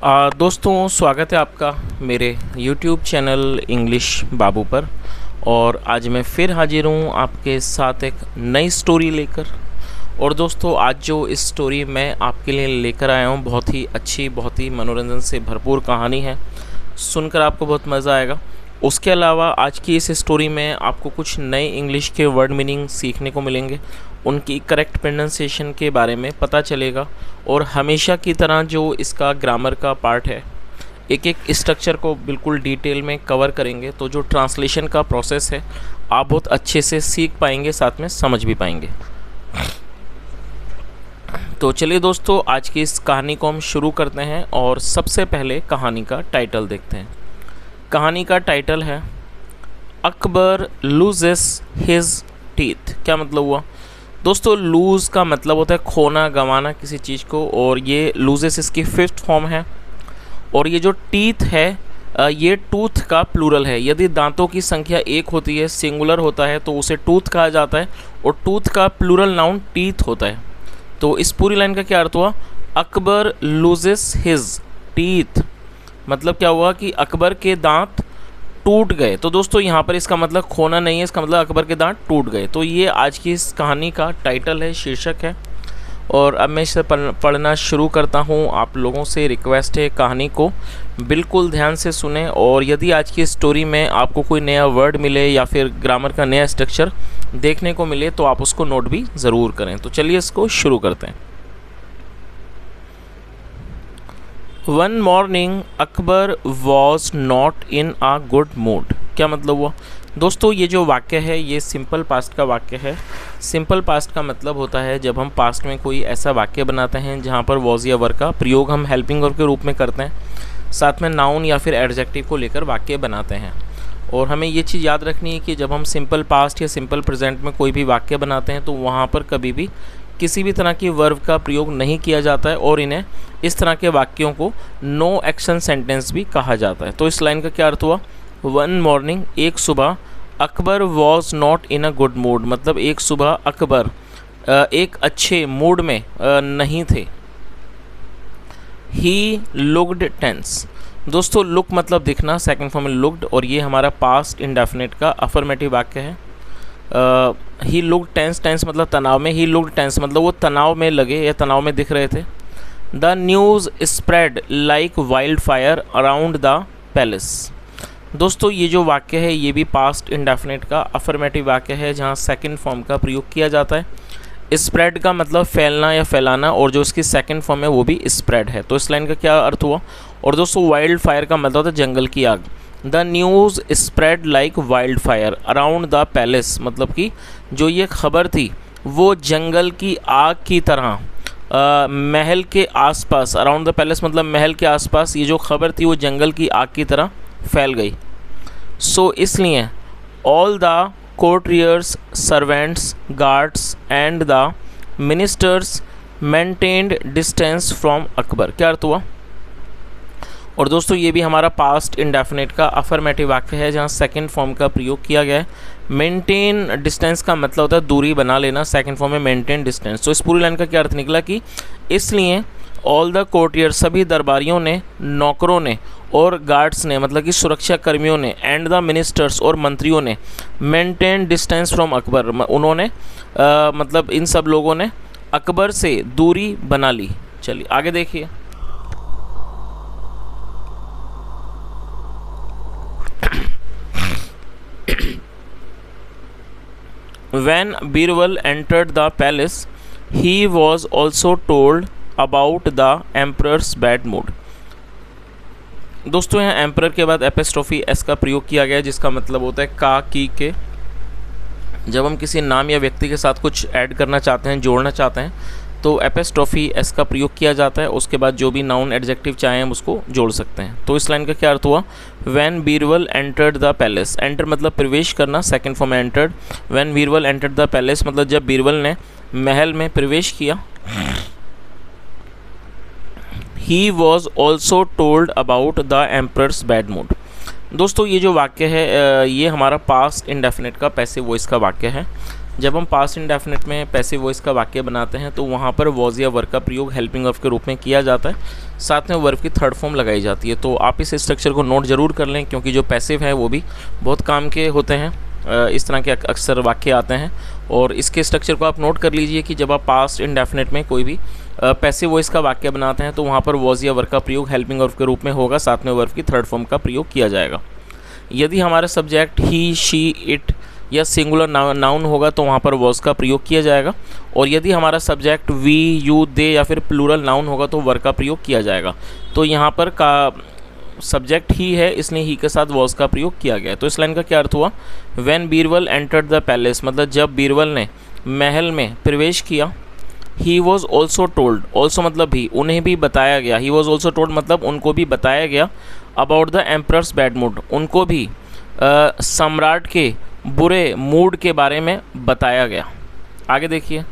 दोस्तों स्वागत है आपका मेरे YouTube चैनल इंग्लिश बाबू पर। और आज मैं फिर हाजिर हूँ आपके साथ एक नई स्टोरी लेकर। और दोस्तों आज जो इस स्टोरी मैं आपके लिए लेकर आया हूँ बहुत ही अच्छी, बहुत ही मनोरंजन से भरपूर कहानी है, सुनकर आपको बहुत मज़ा आएगा। उसके अलावा आज की इस स्टोरी में आपको कुछ नए इंग्लिश के वर्ड मीनिंग सीखने को मिलेंगे, उनकी करेक्ट प्रोनाउंसिएशन के बारे में पता चलेगा। और हमेशा की तरह जो इसका ग्रामर का पार्ट है, एक एक स्ट्रक्चर को बिल्कुल डिटेल में कवर करेंगे, तो जो ट्रांसलेशन का प्रोसेस है आप बहुत अच्छे से सीख पाएंगे, साथ में समझ भी पाएंगे। तो चलिए दोस्तों आज की इस कहानी को हम शुरू करते हैं। और सबसे पहले कहानी का टाइटल देखते हैं। कहानी का टाइटल है अकबर लूजेस हिज टीथ। क्या मतलब हुआ दोस्तों? लूज़ का मतलब होता है खोना, गंवाना किसी चीज़ को, और ये लूजेस इसकी फिफ्थ फॉर्म है। और ये जो टीथ है ये टूथ का प्लूरल है। यदि दांतों की संख्या एक होती है, सिंगुलर होता है, तो उसे टूथ कहा जाता है, और टूथ का प्लूरल नाउन टीथ होता है। तो इस पूरी लाइन का क्या अर्थ हुआ? अकबर लूजेस हिज टीथ, मतलब क्या हुआ कि अकबर के दांत टूट गए। तो दोस्तों यहाँ पर इसका मतलब खोना नहीं है, इसका मतलब अकबर के दांत टूट गए। तो ये आज की इस कहानी का टाइटल है, शीर्षक है। और अब मैं इसे पढ़ना शुरू करता हूँ। आप लोगों से रिक्वेस्ट है कहानी को बिल्कुल ध्यान से सुने, और यदि आज की स्टोरी में आपको कोई नया वर्ड मिले या फिर ग्रामर का नया स्ट्रक्चर देखने को मिले तो आप उसको नोट भी ज़रूर करें। तो चलिए इसको शुरू करते हैं। One morning Akbar was not in a good mood. क्या मतलब हुआ दोस्तों? ये जो वाक्य है ये सिंपल पास्ट का वाक्य है। सिंपल पास्ट का मतलब होता है जब हम पास्ट में कोई ऐसा वाक्य बनाते हैं जहाँ पर वॉज या वर का प्रयोग हम हेल्पिंग वर्ब के रूप में करते हैं, साथ में नाउन या फिर एडजेक्टिव को लेकर वाक्य बनाते हैं। और हमें ये चीज़ याद रखनी है कि जब हम सिंपल पास्ट या सिंपल प्रेजेंट में कोई भी वाक्य बनाते हैं तो वहाँ पर कभी भी किसी भी तरह की वर्ब का प्रयोग नहीं किया जाता है, और इन्हें इस तरह के वाक्यों को नो एक्शन सेंटेंस भी कहा जाता है। तो इस लाइन का क्या अर्थ हुआ? वन मॉर्निंग, एक सुबह, Akbar was not in a good mood, मतलब एक सुबह अकबर एक अच्छे मूड में नहीं थे। He looked tense. दोस्तों लुक मतलब दिखना, सेकंड फॉर्म में लुक्ड, और ये हमारा पास्ट इंडेफिनिट का अफर्मेटिव वाक्य है। ही लुक्ड टेंस, टेंस मतलब तनाव में, ही लुक्ड टेंस मतलब वो तनाव में लगे या तनाव में दिख रहे थे। The news spread like wild fire around the palace. दोस्तों ये जो वाक्य है ये भी पास्ट इंडेफिनिट का अफर्मेटिव वाक्य है, जहाँ सेकंड फॉर्म का प्रयोग किया जाता है। स्प्रेड का मतलब फैलना या फैलाना, और जो इसकी सेकंड फॉर्म है वो भी स्प्रेड है। तो इस लाइन का क्या अर्थ हुआ? और दोस्तों वाइल्ड फायर का मतलब होता है जंगल की आग। The news spread like wild fire around the palace, मतलब कि जो ये खबर थी वो जंगल की आग की तरह महल के आसपास, अराउंड द पैलेस मतलब महल के आसपास, ये जो खबर थी वो जंगल की आग की तरह फैल गई। सो इसलिए all the courtiers, servants, guards and the ministers maintained distance from Akbar. क्या अर्थ हुआ? और दोस्तों ये भी हमारा पास्ट इंडेफिनिट का अफर्मेटिव वाक्य है, जहाँ सेकंड फॉर्म का प्रयोग किया गया है। मेंटेन डिस्टेंस का मतलब होता है दूरी बना लेना, सेकंड फॉर्म में मेंटेन डिस्टेंस। तो इस पूरी लाइन का क्या अर्थ निकला कि इसलिए ऑल द कोर्टियर, सभी दरबारियों ने, नौकरों ने और गार्ड्स ने, मतलब कि सुरक्षा कर्मियों ने, एंड द मिनिस्टर्स और मंत्रियों ने मेंटेन डिस्टेंस फ्रॉम अकबर, उन्होंने मतलब इन सब लोगों ने अकबर से दूरी बना ली। चलिए आगे देखिए। When Birbal entered the palace, he was also told about the emperor's bad mood. दोस्तों यहाँ एम्परर के बाद एपिस्ट्रोफी एस का प्रयोग किया गया है, जिसका मतलब होता है का, की, के। जब हम किसी नाम या व्यक्ति के साथ कुछ ऐड करना चाहते हैं, जोड़ना चाहते हैं, तो एपिस्ट्रोफी एस का प्रयोग किया जाता है। उसके बाद जो भी नाउन एडजेक्टिव चाहें हम उसको जोड़ सकते हैं। तो इस लाइन का क्या अर्थ हुआ? When Birbal entered the palace. Enter मतलब प्रवेश करना, second form entered. When Birbal entered the palace मतलब जब बीरबल ने महल में प्रवेश किया। He was also told about the emperors bad mood. दोस्तों ये जो वाक्य है ये हमारा पास्ट इंडेफिनिट का पैसिव वॉइस का वाक्य है। जब हम पास्ट इंडेफिनिट में पैसिव वॉइस का वाक्य बनाते हैं तो वहाँ पर वॉज या वर्ब का प्रयोग हेल्पिंग वर्ब के रूप में किया जाता है, साथ में वर्ब की थर्ड फॉर्म लगाई जाती है। तो आप इस स्ट्रक्चर को नोट ज़रूर कर लें, क्योंकि जो पैसिव है वो भी बहुत काम के होते हैं। इस तरह के अक्सर वाक्य आते हैं, और इसके स्ट्रक्चर को आप नोट कर लीजिए कि जब आप पास्ट इंडेफिनिट में कोई भी पैसिव वॉइस का वाक्य बनाते हैं तो वहाँ पर वॉज या वर्ब का प्रयोग हेल्पिंग वर्ब के रूप में होगा, साथ में वर्ब की थर्ड फॉर्म का प्रयोग किया जाएगा। यदि हमारा सब्जेक्ट ही, शी, इट या सिंगुलर नाउन होगा तो वहाँ पर वॉज का प्रयोग किया जाएगा, और यदि हमारा सब्जेक्ट वी, यू, दे या फिर प्लूरल नाउन होगा तो वर्ब का प्रयोग किया जाएगा। तो यहाँ पर का सब्जेक्ट ही है, इसलिए ही के साथ वॉज का प्रयोग किया गया। तो इस लाइन का क्या अर्थ हुआ? When Birbal entered the palace, मतलब जब बीरबल ने महल में प्रवेश किया। He was also told, also मतलब भी, उन्हें भी बताया गया। ही वॉज ऑल्सो टोल्ड मतलब उनको भी बताया गया। About the emperors bad mood, उनको भी सम्राट के बुरे मूड के बारे में बताया गया। आगे देखिए,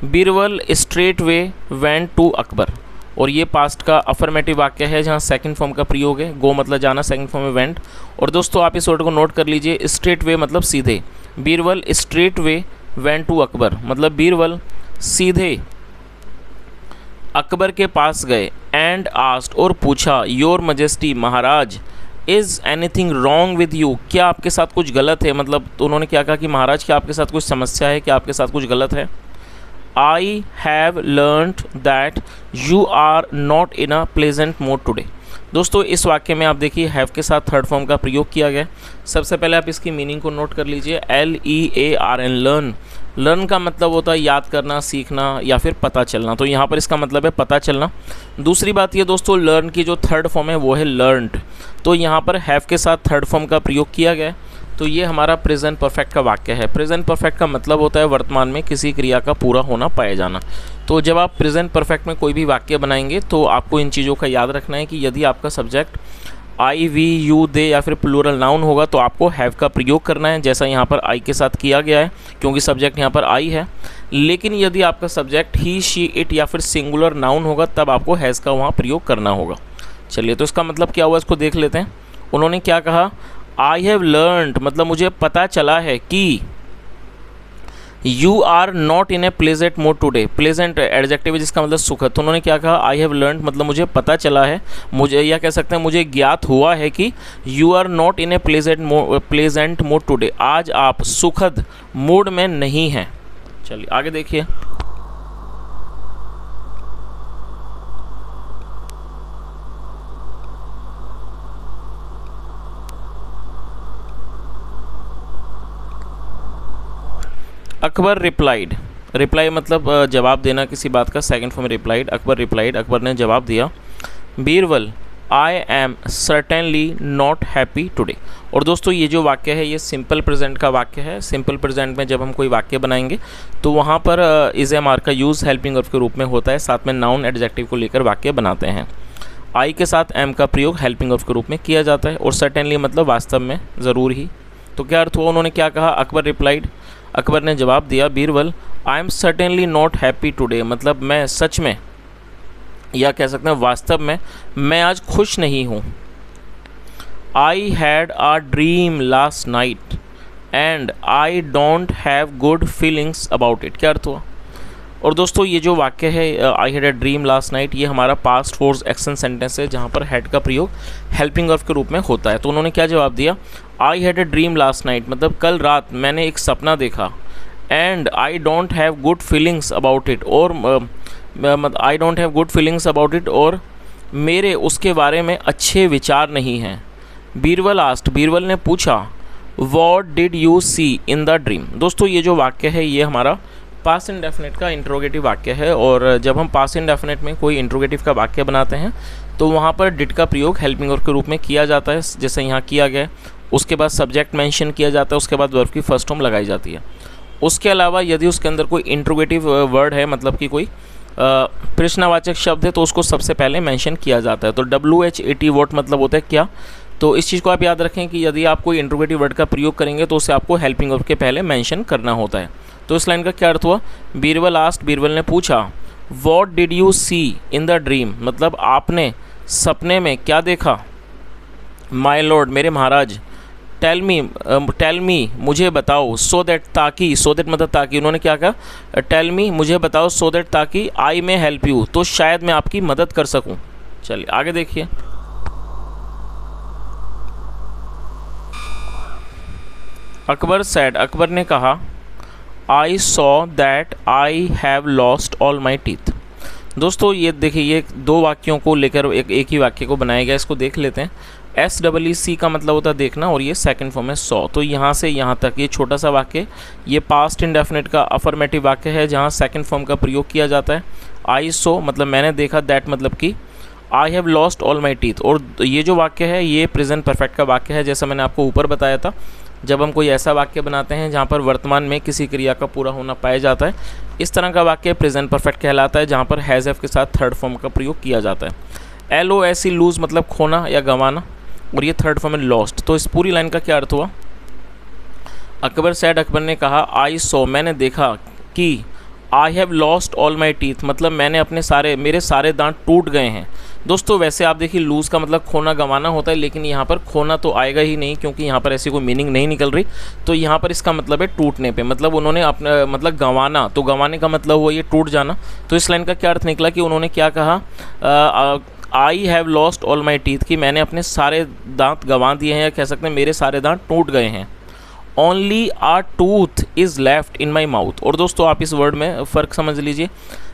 Birbal straight way went to Akbar, और ये पास्ट का अफर्मेटिव वाक्य है जहाँ सेकंड फॉर्म का प्रयोग है। गो मतलब जाना, सेकंड फॉर्म में वेंट। और दोस्तों आप इस वर्ड को नोट कर लीजिए, स्ट्रेट वे मतलब सीधे। Birbal straight way went to Akbar मतलब बीरबल सीधे अकबर के पास गए। एंड आस्क्ड, और पूछा, your majesty Maharaj, is anything wrong with you, क्या आपके साथ कुछ गलत है? मतलब तो उन्होंने क्या कहा कि महाराज क्या आपके साथ कुछ समस्या है, क्या आपके साथ कुछ गलत है? I have learned that you are not in a pleasant mood today. दोस्तों इस वाक्य में आप देखिए हैव के साथ थर्ड फॉर्म का प्रयोग किया गया। सबसे पहले आप इसकी मीनिंग को नोट कर लीजिए। LEARN, learn. लर्न का मतलब होता है याद करना, सीखना या फिर पता चलना। तो यहाँ पर इसका मतलब है पता चलना। दूसरी बात ये दोस्तों, लर्न की जो थर्ड फॉर्म है वो है लर्नड। तो यहाँ पर हैव के साथ थर्ड फॉर्म का प्रयोग किया गया। तो ये हमारा प्रेजेंट परफेक्ट का वाक्य है। प्रेजेंट परफेक्ट का मतलब होता है वर्तमान में किसी क्रिया का पूरा होना, पाया जाना। तो जब आप प्रेजेंट परफेक्ट में कोई भी वाक्य बनाएंगे तो आपको इन चीज़ों का याद रखना है कि यदि आपका सब्जेक्ट आई, वी, यू, दे या फिर प्लूरल नाउन होगा तो आपको हैव का प्रयोग करना है, जैसा यहाँ पर आई के साथ किया गया है, क्योंकि सब्जेक्ट यहाँ पर आई है। लेकिन यदि आपका सब्जेक्ट ही, शी, इट या फिर सिंगुलर नाउन होगा तब आपको हैज़ का वहाँ प्रयोग करना होगा। चलिए, तो इसका मतलब क्या हुआ इसको देख लेते हैं। उन्होंने क्या कहा? आई हैव लर्नड मतलब मुझे पता चला है कि you are not in a pleasant mood today. Pleasant adjective है जिसका मतलब सुखद। तो उन्होंने क्या कहा? आई हैव लर्नड मतलब मुझे पता चला है, मुझे या कह सकते हैं मुझे ज्ञात हुआ है कि you are not in a pleasant mood today, आज आप सुखद मूड में नहीं हैं। चलिए आगे देखिए। अकबर रिप्लाइड, रिप्लाई मतलब जवाब देना किसी बात का, second form replied. Akbar replied, Akbar ने जवाब दिया। Birbal, I am certainly not happy today. और दोस्तों ये जो वाक्य है ये सिंपल प्रेजेंट का वाक्य है। सिंपल प्रेजेंट में जब हम कोई वाक्य बनाएंगे तो वहाँ पर इज एम आर का यूज़ हेल्पिंग वर्ब के रूप में होता है, साथ में नाउन एडजेक्टिव को लेकर वाक्य बनाते हैं। आई के साथ एम का प्रयोग हेल्पिंग वर्ब के रूप में किया जाता है, और सर्टेनली मतलब वास्तव में, ज़रूर ही। तो क्या अर्थ हुआ? उन्होंने क्या कहा? अकबर रिप्लाइड, अकबर ने जवाब दिया। Birbal, I am certainly not happy today मतलब मैं सच में या कह सकते हैं वास्तव में मैं आज खुश नहीं हूँ। आई had a dream last night and I don't have good feelings about it. क्या अर्थ हुआ? और दोस्तों ये जो वाक्य है आई had a dream last night, ये हमारा पास्ट फोर्स एक्शन सेंटेंस है जहाँ पर हैड का प्रयोग हेल्पिंग वर्ब के रूप में होता है। तो उन्होंने क्या जवाब दिया? I had a dream last night मतलब कल रात मैंने एक सपना देखा। And I don't have good feelings about it, और I don't have good feelings about it, और मेरे उसके बारे में अच्छे विचार नहीं हैं। बीरबल आस्क्ड, बीरबल ने पूछा, what did you see in the dream. दोस्तों ये जो वाक्य है ये हमारा पास्ट इंडेफिनिट का इंट्रोगेटिव वाक्य है, और जब हम पास्ट इंडेफिनिट में कोई इंट्रोगेटिव का वाक्य बनाते हैं तो वहाँ पर डिड का प्रयोग हेल्पिंग वर्ब के रूप में किया जाता है, जैसे यहाँ किया गया। उसके बाद सब्जेक्ट मेंशन किया जाता है, उसके बाद वर्ब की फर्स्ट फॉर्म लगाई जाती है। उसके अलावा यदि उसके अंदर कोई इंट्रोगेटिव वर्ड है, मतलब कि कोई प्रश्नवाचक शब्द है, तो उसको सबसे पहले मेंशन किया जाता है। तो WHAT वॉट मतलब होता है क्या। तो इस चीज़ को आप याद रखें कि यदि आप कोई इंट्रोगेटिव वर्ड का प्रयोग करेंगे तो उसे आपको हेल्पिंग वर्ब के पहले मेंशन करना होता है। तो इस लाइन का क्या अर्थ हुआ? बीरबल आस्क्ड, बीरबल ने पूछा, what did you see in the dream मतलब आपने सपने में क्या देखा। माय लॉर्ड मेरे महाराज, टेल मी मुझे बताओ, सो दैट ताकि, सो दैट मतलब ताकि, उन्होंने क्या कहा, टेल मी मुझे बताओ, सो दैट ताकि आई मे हेल्प यू, तो शायद मैं आपकी मदद कर सकूं। चलिए आगे देखिए। अकबर सेड, अकबर ने कहा, I saw that I have lost all my teeth. दोस्तों ये देखिए, ये दो वाक्यों को लेकर एक ही वाक्य को बनाया गया, इसको देख लेते हैं। SEEC का मतलब होता है देखना, और ये सेकंड फॉर्म है सॉ। तो यहाँ से यहाँ तक ये छोटा सा वाक्य, ये पास्ट इंडेफिनिट का अफर्मेटिव वाक्य है जहाँ सेकंड फॉर्म का प्रयोग किया जाता है। आई सॉ मतलब मैंने देखा, दैट मतलब कि I have lost all my teeth. और ये जो वाक्य है ये प्रेजेंट परफेक्ट का वाक्य है, जैसा मैंने आपको ऊपर बताया था। जब हम कोई ऐसा वाक्य बनाते हैं जहाँ पर वर्तमान में किसी क्रिया का पूरा होना पाया जाता है, इस तरह का वाक्य प्रेजेंट परफेक्ट कहलाता है, जहाँ पर हैज़ हैव के साथ थर्ड फॉर्म का प्रयोग किया जाता है। LOSE लूज़ मतलब खोना या गंवाना, और ये थर्ड फॉर्म है लॉस्ट। तो इस पूरी लाइन का क्या अर्थ हुआ? अकबर सेड, अकबर ने कहा, आई सॉ मैंने देखा कि I have lost all my teeth मतलब मेरे सारे दांत टूट गए हैं। दोस्तों वैसे आप देखिए लूज़ का मतलब खोना गंवाना होता है, लेकिन यहाँ पर खोना तो आएगा ही नहीं, क्योंकि यहाँ पर ऐसी कोई मीनिंग नहीं निकल रही। तो यहाँ पर इसका मतलब है टूटने पे, मतलब उन्होंने अपना मतलब गंवाना, तो गंवाने का मतलब हुआ ये टूट जाना। तो इस लाइन का क्या अर्थ निकला कि उन्होंने क्या कहा, I have lost all my teeth, कि मैंने अपने सारे दांत गंवा दिए हैं, या कह सकते हैं मेरे सारे दांत टूट गए हैं। Only a tooth is left in my mouth. और दोस्तों आप इस वर्ड में फ़र्क समझ लीजिए,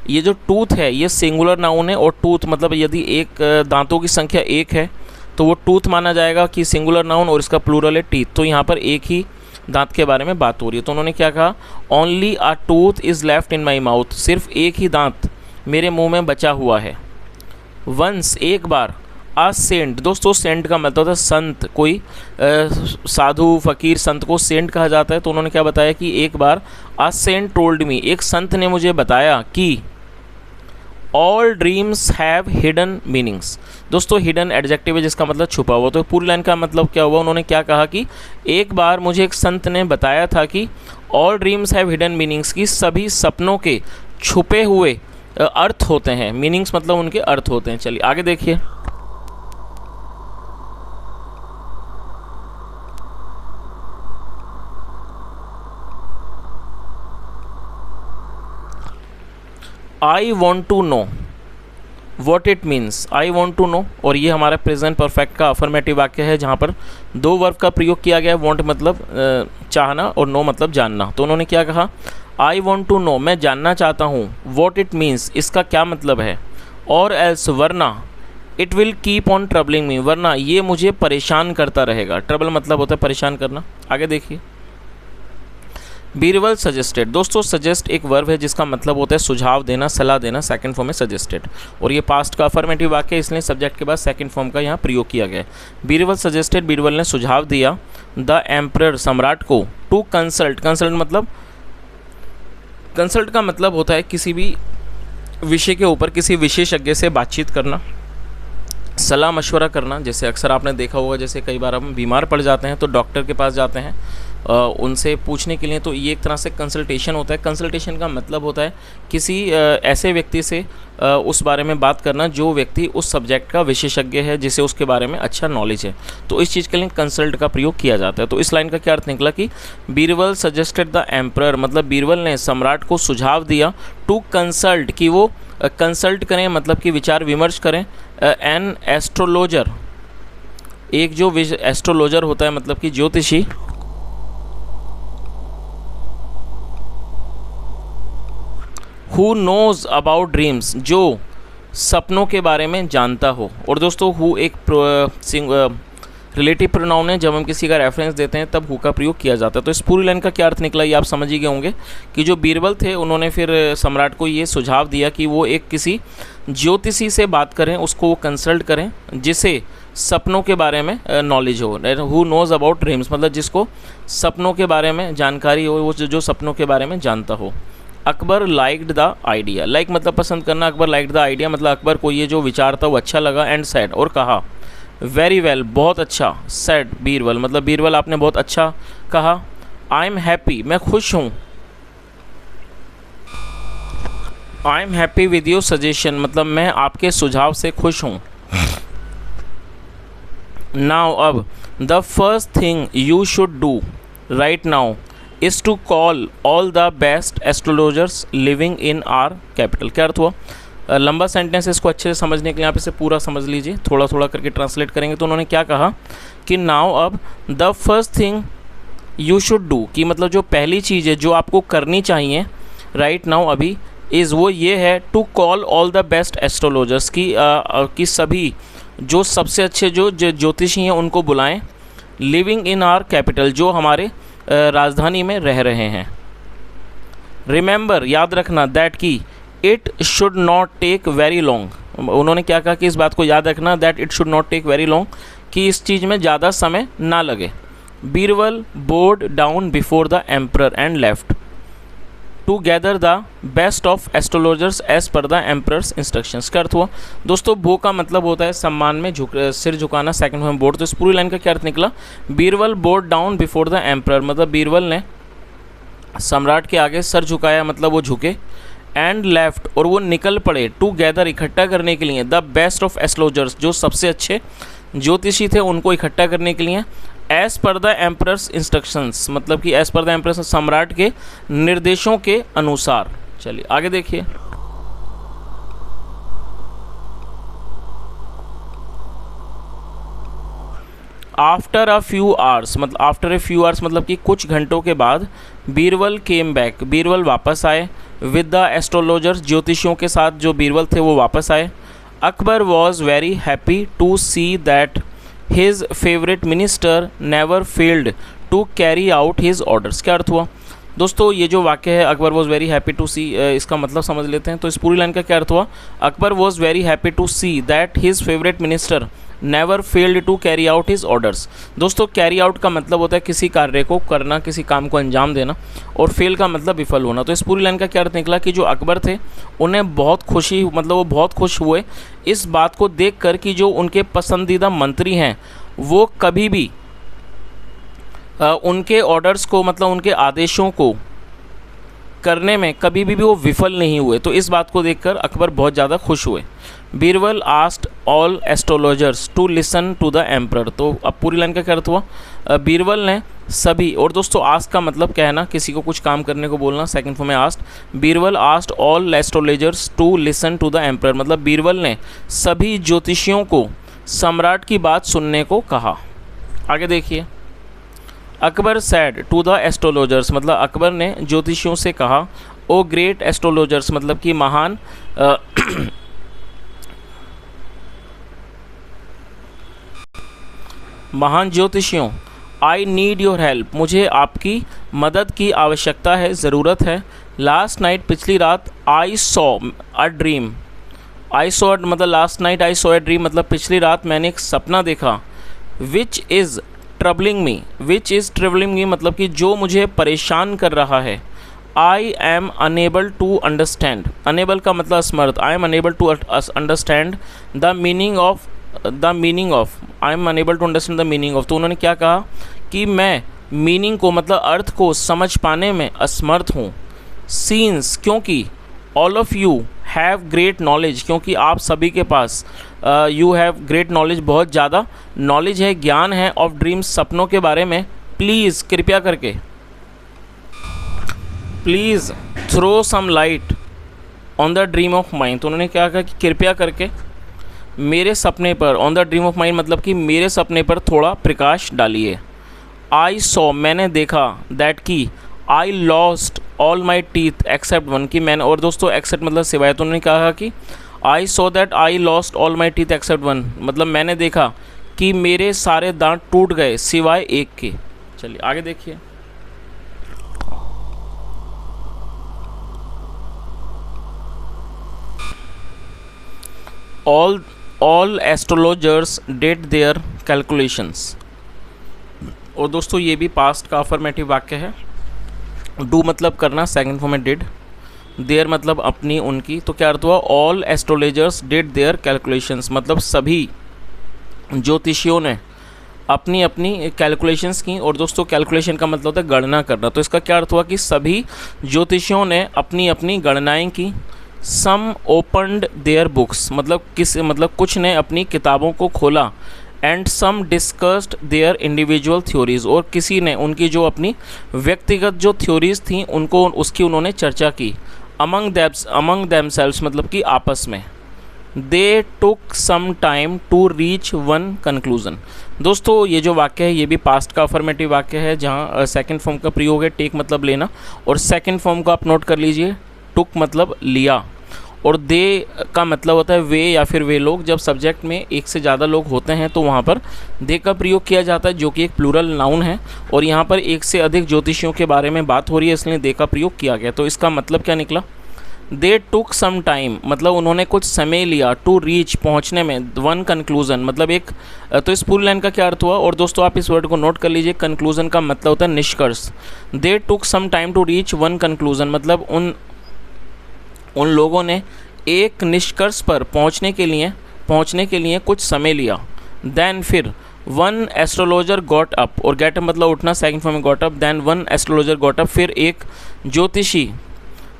ये जो टूथ है ये सिंगुलर नाउन है, और टूथ मतलब यदि एक दांतों की संख्या एक है तो वो टूथ माना जाएगा कि सिंगुलर नाउन, और इसका प्लूरल है टीथ। तो यहाँ पर एक ही दांत के बारे में बात हो रही है। तो उन्होंने क्या कहा, only a tooth is left in my mouth, सिर्फ एक ही दांत मेरे मुँह में बचा हुआ है। वंस एक बार, आ सेंट, दोस्तों सेंट का मतलब होता है संत, कोई साधु फकीर संत को सेंट कहा जाता है। तो उन्होंने क्या बताया कि एक बार आ सेंट टोल्ड मी, एक संत ने मुझे बताया कि all dreams have hidden meanings. दोस्तों हिडन एडजेक्टिव है जिसका मतलब छुपा हुआ। तो पूरी लाइन का मतलब क्या हुआ, उन्होंने क्या कहा कि एक बार मुझे एक संत ने बताया था कि all dreams have hidden meanings, की सभी सपनों के छुपे हुए अर्थ होते हैं। मीनिंग्स मतलब उनके अर्थ होते हैं। चलिए आगे देखिए। I want to know what it means, I want to know, और ये हमारा प्रेजेंट परफेक्ट का अफर्मेटिव वाक्य है जहाँ पर दो वर्ब का प्रयोग किया गया है। वॉन्ट मतलब चाहना, और नो मतलब जानना। तो उन्होंने क्या कहा, आई वॉन्ट टू नो, मैं जानना चाहता हूँ, वॉट इट मीन्स, इसका क्या मतलब है, और एल्स वरना, it will keep on troubling me, वरना ये मुझे परेशान करता रहेगा। ट्रबल मतलब होता है परेशान करना। आगे देखिए। बीरबल सजेस्टेड, दोस्तों सजेस्ट एक वर्ब है जिसका मतलब होता है सुझाव देना, सलाह देना। सेकंड फॉर्म में सजेस्टेड, और ये पास्ट का अफर्मेटिव वाक्य है, इसलिए सब्जेक्ट के बाद सेकंड फॉर्म का यहाँ प्रयोग किया गया है। बीरबल सजेस्टेड, बीरबल ने सुझाव दिया द एम्परर, सम्राट को, टू कंसल्ट, कंसल्ट मतलब, कंसल्ट का मतलब होता है किसी भी विषय के ऊपर किसी विशेषज्ञ से बातचीत करना, सलाह मशवरा करना। जैसे अक्सर आपने देखा होगा, जैसे कई बार हम बीमार पड़ जाते हैं तो डॉक्टर के पास जाते हैं उनसे पूछने के लिए, तो ये एक तरह से कंसल्टेशन होता है। कंसल्टेशन का मतलब होता है किसी ऐसे व्यक्ति से उस बारे में बात करना जो व्यक्ति उस सब्जेक्ट का विशेषज्ञ है, जिसे उसके बारे में अच्छा नॉलेज है। तो इस चीज़ के लिए कंसल्ट का प्रयोग किया जाता है। तो इस लाइन का क्या अर्थ निकला कि बीरबल सजेस्टेड द एम्परर, मतलब बीरबल ने सम्राट को सुझाव दिया, टू कंसल्ट, कि वो कंसल्ट करें, मतलब कि विचार विमर्श करें, एन एस्ट्रोलॉजर, एक जो एस्ट्रोलॉजर होता है मतलब कि ज्योतिषी, हु नोज़ अबाउट ड्रीम्स, जो सपनों के बारे में जानता हो। और दोस्तों हु एक रिलेटिव प्रोनाउन है, जब हम किसी का रेफरेंस देते हैं तब हु का प्रयोग किया जाता है। तो इस पूरी लाइन का क्या अर्थ निकला ये आप समझ ही गए होंगे कि जो बीरबल थे उन्होंने फिर सम्राट को ये सुझाव दिया कि वो एक किसी ज्योतिषी से बात करें, उसको वो कंसल्ट करें जिसे सपनों के बारे में नॉलेज हो। हु नोज़ अबाउट ड्रीम्स मतलब जिसको सपनों के बारे में जानकारी हो, वो जो सपनों के बारे में जानता हो। Akbar liked the idea, like मतलब पसंद करना, अकबर लाइक्ड द आइडिया मतलब अकबर को ये जो विचार था वो अच्छा लगा। एंड सेड, और कहा, वेरी वेल बहुत अच्छा। सेड बीरबल मतलब बीरबल आपने बहुत अच्छा कहा। आई एम हैप्पी, मैं खुश हूँ। I am happy with your suggestion मतलब मैं आपके सुझाव से खुश हूँ। नाउ अब the first thing you should do right now is to call all the best astrologers living in our capital. क्या अर्थ हुआ? लंबा सेंटेंस, इसको अच्छे से समझने के लिए यहाँ पे से पूरा समझ लीजिए, थोड़ा थोड़ा करके ट्रांसलेट करेंगे। तो उन्होंने क्या कहा कि नाउ अब the first thing you should do, कि मतलब जो पहली चीज़ है जो आपको करनी चाहिए राइट नाउ अभी, इज़ वो ये है to call all the best astrologers, की सभी जो सबसे अच्छे जो ज्योतिषी हैं उनको बुलाएं, लिविंग इन आर कैपिटल, जो हमारे राजधानी में रह रहे हैं। रिमेंबर, याद रखना, दैट की it should not take very long, उन्होंने क्या कहा कि इस बात को याद रखना, that it should not take very long, कि इस चीज़ में ज़्यादा समय ना लगे। Birbal bowed down before the emperor and left to gather the best of astrologers as per the emperor's instructions. का अर्थ हुआ दोस्तों, बो का मतलब होता है सम्मान में सिर झुकाना, सेकंड में बोर्ड। तो इस पूरी लाइन का क्या अर्थ निकला? Birbal bowed down before the emperor, मतलब बीरबल ने सम्राट के आगे सर झुकाया, मतलब वो झुके। एंड लेफ्ट, और वो निकल पड़े, टू गैदर इकट्ठा करने के लिए, द बेस्ट ऑफ एस्ट्रोलॉजर्स, जो सबसे अच्छे ज्योतिषी थे उनको इकट्ठा करने के लिए, as per the emperor's instructions, मतलब कि एज पर द एम्परर्स, सम्राट के निर्देशों के अनुसार। चलिए आगे देखिए। आफ्टर अ फ्यू आवर्स, मतलब आफ्टर ए फ्यू आवर्स मतलब कि कुछ घंटों के बाद, बीरबल केम बैक, बीरबल वापस आए, विद द एस्ट्रोलॉजर्स, ज्योतिषियों के साथ जो बीरबल थे वो वापस आए। Akbar was very happy to see that his favourite minister never failed to carry out his orders. क्या अर्थ हुआ दोस्तों? ये जो वाक्य है Akbar was very happy to see, इसका मतलब समझ लेते हैं। तो इस पूरी लाइन का क्या अर्थ हुआ? Akbar was very happy to see that his favourite minister never failed to carry out his orders. दोस्तों कैरी आउट का मतलब होता है किसी कार्य को करना, किसी काम को अंजाम देना, और फेल का मतलब विफल होना। तो इस पूरी लाइन का क्या अर्थ निकला कि जो अकबर थे उन्हें बहुत खुशी, मतलब वो बहुत खुश हुए इस बात को देखकर कि जो उनके पसंदीदा मंत्री हैं वो कभी भी उनके ऑर्डर्स को, मतलब उनके आदेशों को करने में कभी भी वो विफल नहीं हुए। तो इस बात को देखकर अकबर बहुत ज़्यादा खुश हुए। Birbal asked all astrologers to listen to the emperor. तो अब पूरी लाइन का क्या अर्थ हुआ? बीरबल ने सभी, और दोस्तों आस्क का मतलब कहना, किसी को कुछ काम करने को बोलना, सेकंड फॉर्म में asked. Birbal asked all astrologers to listen to the emperor, मतलब बीरबल ने सभी ज्योतिषियों को सम्राट की बात सुनने को कहा। आगे देखिए। Akbar said to the astrologers, मतलब अकबर ने ज्योतिषियों से कहा, ओ ग्रेट एस्ट्रोलॉजर्स, मतलब कि महान महान ज्योतिषियों, आई नीड योर हेल्प, मुझे आपकी मदद की आवश्यकता है, ज़रूरत है। लास्ट नाइट, पिछली रात, I saw a dream, I saw मतलब last night I saw a dream, मतलब पिछली रात मैंने एक सपना देखा। Which is troubling me, which is troubling me मतलब कि जो मुझे परेशान कर रहा है। I am unable to understand, unable का मतलब असमर्थ, I am unable to understand the meaning of, I am unable to understand the meaning of. तो उन्होंने क्या कहा कि मैं मीनिंग को, मतलब अर्थ को समझ पाने में असमर्थ हूँ। सीन्स, क्योंकि all of you have great knowledge, क्योंकि आप सभी के पास यू हैव ग्रेट नॉलेज, बहुत ज़्यादा नॉलेज है, ज्ञान है, ऑफ ड्रीम्स, सपनों के बारे में। प्लीज़, कृपया करके, please throw some light on the dream of mind. तो उन्होंने क्या कहा कि कृपया करके मेरे सपने पर, on the dream of mind मतलब कि मेरे सपने पर थोड़ा प्रकाश डालिए। आई सॉ, मैंने देखा, दैट की I lost all my teeth except one, की मैंने, और दोस्तों एक्सेप्ट मतलब सिवाय। तो उन्होंने कहा कि I saw that I lost all my teeth except one, मतलब मैंने देखा कि मेरे सारे दांत टूट गए सिवाय एक के। चलिए आगे देखिए। All astrologers did their calculations, और दोस्तों ये भी पास्ट का अफर्मेटिव वाक्य है। डू मतलब करना, सेकंड फॉर्म में डिड, देयर मतलब अपनी, उनकी। तो क्या अर्थ हुआ? All astrologers did their calculations, मतलब सभी ज्योतिषियों ने अपनी अपनी कैलकुलेशंस की। और दोस्तों कैलकुलेशन का मतलब होता है गणना करना। तो इसका क्या अर्थ हुआ कि सभी ज्योतिषियों ने अपनी अपनी गणनाएं की। सम ओपनड देयर बुक्स, मतलब कुछ ने अपनी किताबों को खोला। And some discussed their individual theories, और किसी ने उनकी जो अपनी व्यक्तिगत जो थ्योरीज थी उनको उसकी उन्होंने चर्चा की। अमंग देमसेल्व्स मतलब कि आपस में। They took some time to reach one conclusion. दोस्तों ये जो वाक्य है ये भी पास्ट का अफर्मेटिव वाक्य है, जहाँ सेकंड फॉर्म का प्रयोग है टेक मतलब लेना, और सेकंड फॉर्म को आप नोट कर लीजिए, टुक मतलब लिया, और दे का मतलब होता है वे या फिर वे लोग। जब सब्जेक्ट में एक से ज़्यादा लोग होते हैं तो वहाँ पर दे का प्रयोग किया जाता है, जो कि एक प्लूरल नाउन है, और यहाँ पर एक से अधिक ज्योतिषियों के बारे में बात हो रही है, इसलिए दे का प्रयोग किया गया। तो इसका मतलब क्या निकला? दे टुक सम टाइम मतलब उन्होंने कुछ समय लिया, टू रीच पहुँचने में, वन कंक्लूजन मतलब एक। तो इस पूरी लाइन का क्या अर्थ हुआ? और दोस्तों आप इस वर्ड को नोट कर लीजिए, कंक्लूजन का मतलब होता है निष्कर्ष। They took some time to reach one conclusion मतलब उन लोगों ने एक निष्कर्ष पर पहुंचने के लिए कुछ समय लिया। देन फिर वन एस्ट्रोलॉजर गॉट अप, और गेट अप मतलब उठना, सेकंड फॉर्म में got up. Then one astrologer got up, फिर एक ज्योतिषी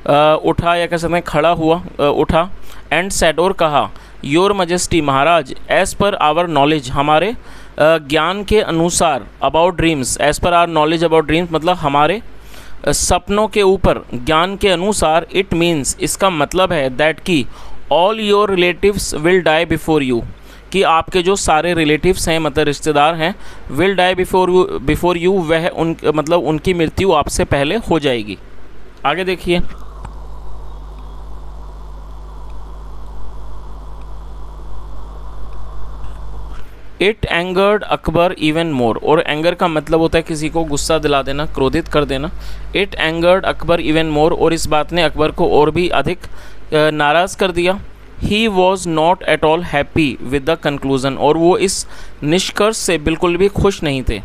उठा या कह सकते हैं खड़ा हुआ, उठा। एंड सेड और कहा, your majesty Maharaj, as per hour knowledge हमारे ज्ञान के अनुसार, about dreams, as per hour knowledge about dreams मतलब हमारे सपनों के ऊपर ज्ञान के अनुसार। इट मीन्स इसका मतलब है दैट कि all your relatives will die before you, कि आपके जो सारे रिलेटिव्स हैं मतलब रिश्तेदार हैं, विल डाई बिफोर यू वह मतलब उनकी मृत्यु आपसे पहले हो जाएगी। आगे देखिए, it angered Akbar even more, और एंगर का मतलब होता है किसी को गुस्सा दिला देना, क्रोधित कर देना। It angered Akbar even more, और इस बात ने अकबर को और भी अधिक नाराज़ कर दिया। He was not at all happy with the conclusion, और वो इस निष्कर्ष से बिल्कुल भी खुश नहीं थे।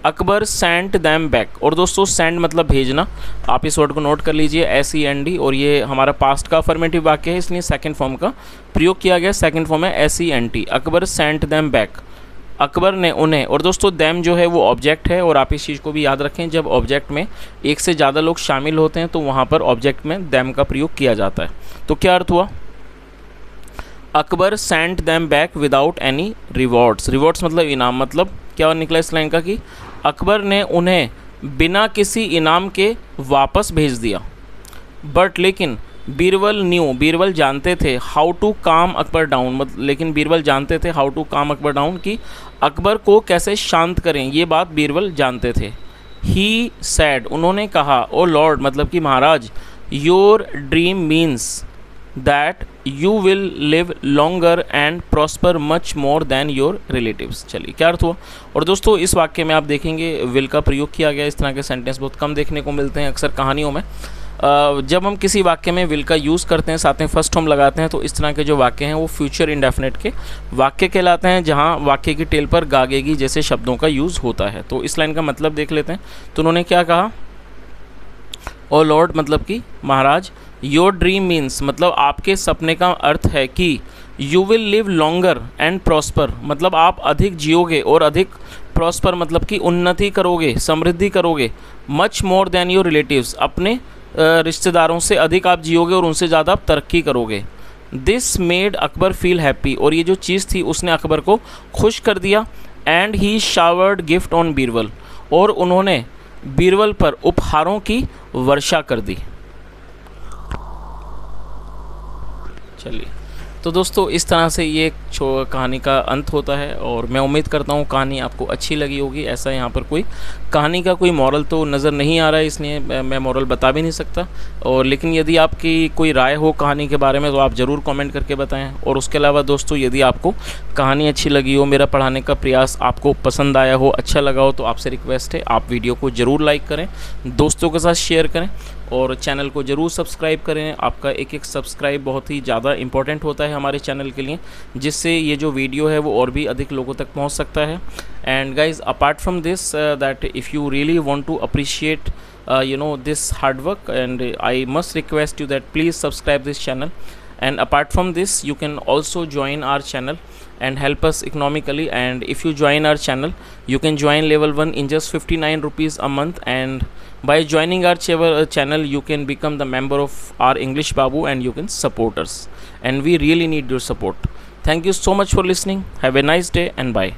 अकबर सेंट दैम बैक, और दोस्तों सेंड मतलब भेजना, आप इस वर्ड को नोट कर लीजिए, SEND, और ये हमारा पास्ट का अफर्मेटिव वाक्य है, इसलिए सेकंड फॉर्म का प्रयोग किया गया। सेकंड फॉर्म है SENT। Akbar sent them back, Akbar ने उन्हें, और दोस्तों दैम जो है वो ऑब्जेक्ट है, और आप इस चीज़ को भी याद रखें, जब ऑब्जेक्ट में एक से ज़्यादा लोग शामिल होते हैं तो वहाँ पर ऑब्जेक्ट में दैम का प्रयोग किया जाता है। तो क्या अर्थ हुआ? Akbar sent them back without any rewards. Rewards मतलब इनाम, मतलब क्या निकला इस लाइन का कि अकबर ने उन्हें बिना किसी इनाम के वापस भेज दिया। बट लेकिन बीरबल जानते थे हाउ टू काम अकबर डाउन, मतलब लेकिन बीरबल जानते थे हाउ टू काम अकबर डाउन, कि अकबर को कैसे शांत करें, ये बात बीरबल जानते थे। ही सैड उन्होंने कहा, ओ लॉर्ड मतलब कि महाराज, your dream means that you will live longer and prosper much more than your relatives. चलिए क्या अर्थ हुआ? और दोस्तों इस वाक्य में आप देखेंगे विल का प्रयोग किया गया। इस तरह के सेंटेंस बहुत कम देखने को मिलते हैं अक्सर कहानियों में। जब हम किसी वाक्य में विल का यूज़ करते हैं, साथ में फर्स्ट फॉर्म लगाते हैं, तो इस तरह के जो वाक्य हैं वो फ्यूचर इंडेफिनिट के वाक्य कहलाते हैं, जहाँ वाक्य की टेल पर गागेगी जैसे शब्दों का यूज़ होता है। तो इस लाइन का मतलब देख लेते हैं। तो उन्होंने क्या कहा? ओ लॉर्ड मतलब कि महाराज, योर ड्रीम मीन्स मतलब आपके सपने का अर्थ है कि you will live longer and prosper मतलब आप अधिक जियोगे और अधिक प्रॉस्पर मतलब कि उन्नति करोगे, समृद्धि करोगे। Much more than your relatives अपने रिश्तेदारों से अधिक आप जियोगे और उनसे ज़्यादा आप तरक्की करोगे। This made Akbar feel happy और ये जो चीज़ थी उसने अकबर को खुश कर दिया। And he showered gift on Birbal और उन्होंने बीरबल पर उपहारों की वर्षा कर दी। चलिए तो दोस्तों इस तरह से ये कहानी का अंत होता है और मैं उम्मीद करता हूँ कहानी आपको अच्छी लगी होगी। ऐसा यहाँ पर कोई कहानी का कोई मॉरल तो नज़र नहीं आ रहा है, इसलिए मैं मॉरल बता भी नहीं सकता। और लेकिन यदि आपकी कोई राय हो कहानी के बारे में तो आप ज़रूर कमेंट करके बताएं। और उसके अलावा दोस्तों यदि आपको कहानी अच्छी लगी हो, मेरा पढ़ाने का प्रयास आपको पसंद आया हो, अच्छा लगा हो, तो आपसे रिक्वेस्ट है आप वीडियो को ज़रूर लाइक करें, दोस्तों के साथ शेयर करें और चैनल को ज़रूर सब्सक्राइब करें। आपका एक एक सब्सक्राइब बहुत ही ज़्यादा इंपॉर्टेंट होता है हमारे चैनल के लिए, जिससे ये जो वीडियो है वो और भी अधिक लोगों तक पहुंच सकता है। And guys apart from this that if you really want to appreciate this hard work, and I must request you that please subscribe this channel. And apart from this you can also join our channel and help us economically. And if you join our channel you can join level 1 in just 59 rupees a month, and by joining our channel you can become the member of our English Babu and you can support us, and we really need your support. Thank you so much for listening. Have a nice day and bye.